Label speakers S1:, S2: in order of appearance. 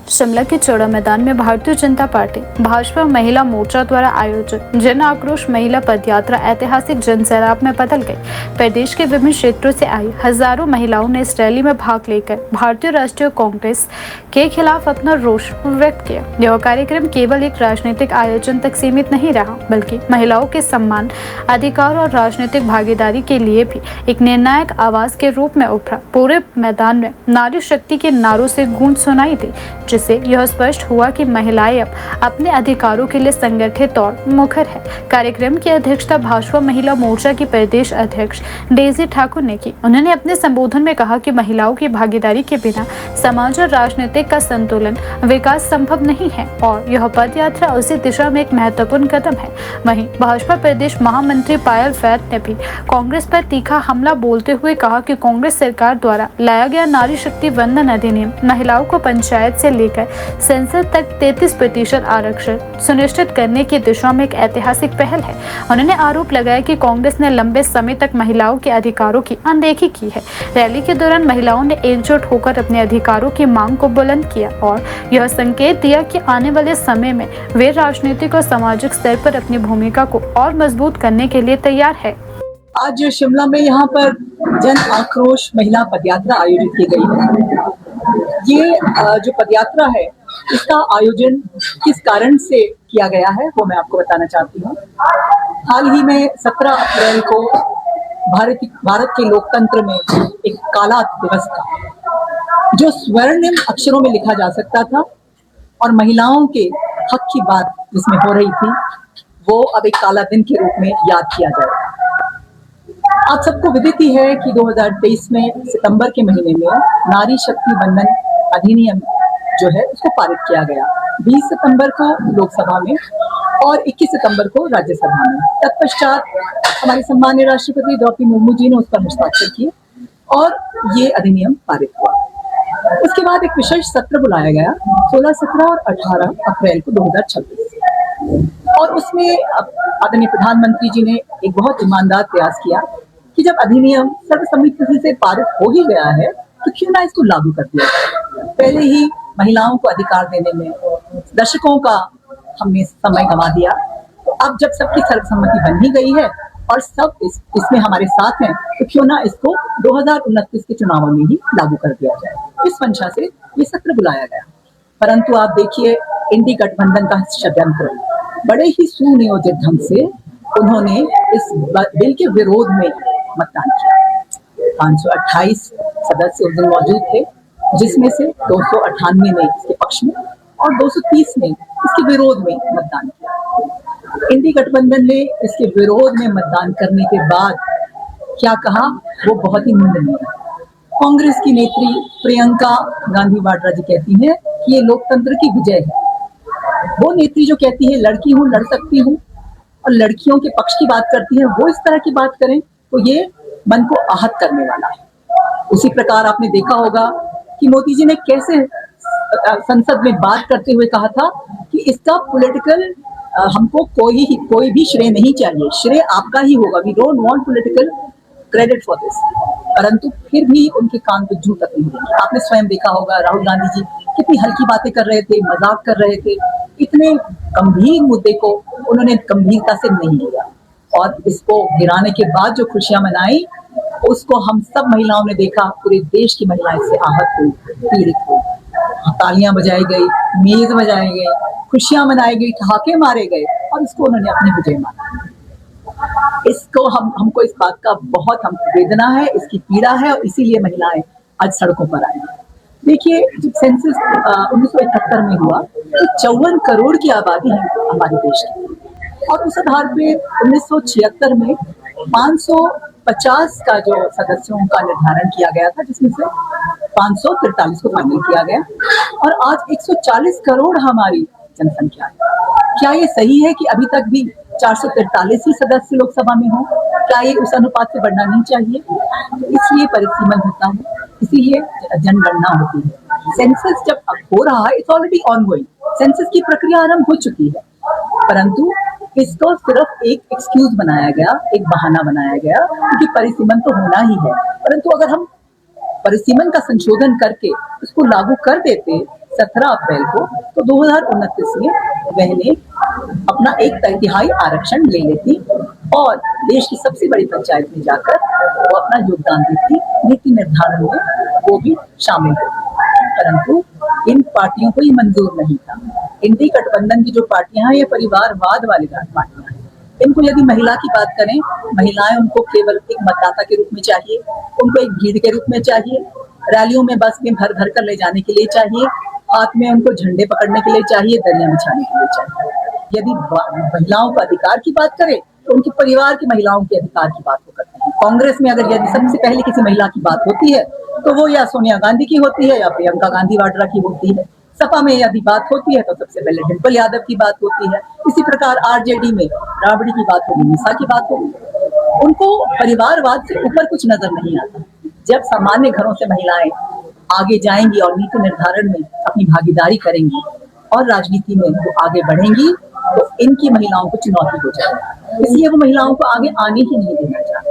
S1: शिमला के चौड़ा मैदान में भारतीय जनता पार्टी भाजपा महिला मोर्चा द्वारा आयोजित जन आक्रोश महिला पदयात्रा ऐतिहासिक जन सैलाब में बदल गई। प्रदेश के विभिन्न क्षेत्रों से आई हजारों महिलाओं ने इस रैली में भाग लेकर भारतीय राष्ट्रीय कांग्रेस के खिलाफ अपना रोष व्यक्त किया। यह कार्यक्रम केवल एक राजनीतिक आयोजन तक सीमित नहीं रहा, बल्कि महिलाओं के सम्मान, अधिकार और राजनीतिक भागीदारी के लिए भी एक निर्णायक आवाज के रूप में उभरा। पूरे मैदान में नारी शक्ति के नारों से गूंज सुनाई दी, जिससे यह स्पष्ट हुआ कि महिलाएं अब अपने अधिकारों के लिए संगठित और मुखर है। कार्यक्रम की अध्यक्षता भाजपा महिला मोर्चा की प्रदेश अध्यक्ष डेजी ठाकुर ने की। उन्होंने अपने संबोधन में कहा कि महिलाओं की भागीदारी के बिना समाज और राजनीतिक का संतुलन विकास संभव नहीं है और यह पद यात्रा उसी दिशा में एक महत्वपूर्ण कदम है। वहीं भाजपा प्रदेश महामंत्री पायल फैद ने भी कांग्रेस पर तीखा हमला बोलते हुए कहा कि कांग्रेस सरकार द्वारा लाया गया नारी शक्ति वंदन अधिनियम महिलाओं को पंचायत से लेकर संसद तक 33% आरक्षण सुनिश्चित करने की दिशा में एक ऐतिहासिक पहल है। उन्होंने आरोप लगाया कि कांग्रेस ने लंबे समय तक महिलाओं के अधिकारों की अनदेखी की है। रैली के दौरान महिलाओं ने एकजुट होकर अपने अधिकारों की मांग को बुलंद किया और यह संकेत दिया कि आने वाले समय में वे राजनीतिक और सामाजिक स्तर पर अपनी भूमिका को और मजबूत करने के लिए तैयार है।
S2: आज शिमला में यहाँ पर जन आक्रोश महिला पदयात्रा आयोजित की गई है। ये जो पदयात्रा है इसका आयोजन किस कारण से किया गया है वो मैं आपको बताना चाहती हूँ। हाल ही में 17 अप्रैल को भारत के लोकतंत्र में एक काला दिवस था, जो स्वर्णिम अक्षरों में लिखा जा सकता था और महिलाओं के हक की बात जिसमें हो रही थी वो अब एक काला दिन के रूप में याद किया जाएगा। आप सबको विदित ही है कि 2023 में सितंबर के महीने में नारी शक्ति वंदन अधिनियम जो है उसको पारित किया गया, 20 सितंबर को लोकसभा में और 21 सितंबर को राज्यसभा में। तत्पश्चात हमारे सम्मानीय राष्ट्रपति द्रौपदी मुर्मू जी ने उस पर हस्ताक्षर किए और ये अधिनियम पारित हुआ। उसके बाद एक विशेष सत्र बुलाया गया 16, 17 और 18 अप्रैल को 2026 और उसमें आदरणीय प्रधानमंत्री जी ने एक बहुत ईमानदार प्रयास किया कि जब अधिनियम सर्वसम्मति से पारित हो ही गया है तो क्यों ना इसको लागू कर दिया जाए। पहले ही महिलाओं को अधिकार देने में दशकों का हमने समय गंवा दिया, तो अब जब सबकी सर्वसम्मति बन ही गई है और सब इसमें हमारे साथ हैं तो क्यों ना इसको 2029 के चुनावों में ही लागू कर दिया जाए। इस मंशा से ये सत्र बुलाया गया, परंतु आप देखिए इंडी गठबंधन का षड्यंत्र, बड़े ही सुनियोजित ढंग से उन्होंने इस बिल के विरोध में मतदान किया। 528 सदस्य उस दिन मौजूद थे, जिसमें से 298 ने इसके पक्ष में और 230 ने इसके विरोध में मतदान किया। इंडी गठबंधन ने इसके विरोध में मतदान करने के बाद क्या कहा वो बहुत ही निंदनीय है। कांग्रेस की नेत्री प्रियंका गांधी वाड्रा जी कहती हैं कि ये लोकतंत्र की विजय है। वो नेत्री जो कहती है लड़की हूँ, लड़ सकती हूँ और लड़कियों के पक्ष की बात करती है, वो इस तरह की बात करें तो ये मन को आहत करने वाला है। उसी प्रकार आपने देखा होगा कि मोदी जी ने कैसे संसद में बात करते हुए कहा था कि इसका पॉलिटिकल हमको कोई भी श्रेय नहीं चाहिए, श्रेय आपका ही होगा, we don't want political credit for this. परंतु फिर भी उनके कान पे जू तक नहीं लगी। आपने स्वयं देखा होगा राहुल गांधी जी कितनी हल्की बातें कर रहे थे, मजाक कर रहे थे, इतने गंभीर मुद्दे को उन्होंने गंभीरता से नहीं लिया और इसको गिराने के बाद जो खुशियां मनाई उसको हम सब महिलाओं ने देखा। पूरे देश की महिलाएं इससे आहत हुई, पीड़ित हुई, तालियां बजाई गई, मेज बजाई गई, खुशियां मनाई गई, ठहाके मारे गए और इसको उन्होंने अपनी विजय माना। इसको हमको इस बात का बहुत वेदना है, इसकी पीड़ा है और इसीलिए महिलाएं आज सड़कों पर आई। देखिए जब सेंसस 1971 में हुआ तो 54 करोड़ की आबादी है हमारे देश की और उस आधार पे 1976 में 550 का जो सदस्यों का निर्धारण किया गया था, जिसमें से 543 को फाइनल किया गया और आज 140 करोड़ हमारी जनसंख्या है। क्या ये सही है कि अभी तक भी 443 ही सदस्य लोकसभा में हो? क्या ये उस अनुपात से बढ़ना नहीं चाहिए? इसलिए परिसीमन होता है, इसीलिए जनगणना होती है। सेंसस जब हो रहा है, इट्स ऑलरेडी ऑनगोइंग, सेंसस की प्रक्रिया आरंभ हो चुकी है, परंतु इसको सिर्फ एक एक्सक्यूज बनाया गया, एक बहाना बनाया गया क्योंकि परिसीमन तो होना ही है। परंतु अगर हम परिसीमन का संशोधन करके उसको लागू कर देते 17 अप्रैल को, तो 2029 में बहनें अपना 1/3 आरक्षण ले लेती और देश की सबसे बड़ी पंचायत में जाकर वो अपना योगदान देती, नीति निर्धारण में वो भी शामिल होती। परंतु इन पार्टियों को ये मंजूर नहीं था। इंडी गठबंधन की जो पार्टियां हैं, ये परिवारवाद वाली पार्टियां हैं। इनको यदि महिला की बात करें, महिलाएं उनको केवल एक मतदाता के रूप में चाहिए, उनको एक भीड़ के रूप में चाहिए, रैलियों में बस में भर भर कर ले जाने के लिए चाहिए, हाथ में उनको झंडे पकड़ने के लिए चाहिए, दरिया बिछाने के लिए चाहिए। यदि महिलाओं का अधिकार की बात करें तो उनके परिवार की महिलाओं के अधिकार की बात वो करते हैं। कांग्रेस में अगर यदि सबसे पहले किसी महिला की बात होती है तो वो या सोनिया गांधी की होती है या प्रियंका गांधी वाड्रा की होती है। सपा में यदि बात होती है तो सबसे पहले डिम्पल यादव की बात होती है। इसी प्रकार आरजेडी में राबड़ी की बात होगी, निशा की बात होगी। उनको परिवारवाद से ऊपर कुछ नजर नहीं आता। जब सामान्य घरों से महिलाएं आगे जाएंगी और नीति निर्धारण में अपनी भागीदारी करेंगी और राजनीति में वो आगे बढ़ेंगी तो इनकी महिलाओं को चुनौती हो जाएगी। इसलिए वो महिलाओं को आगे आने ही नहीं देना चाहते।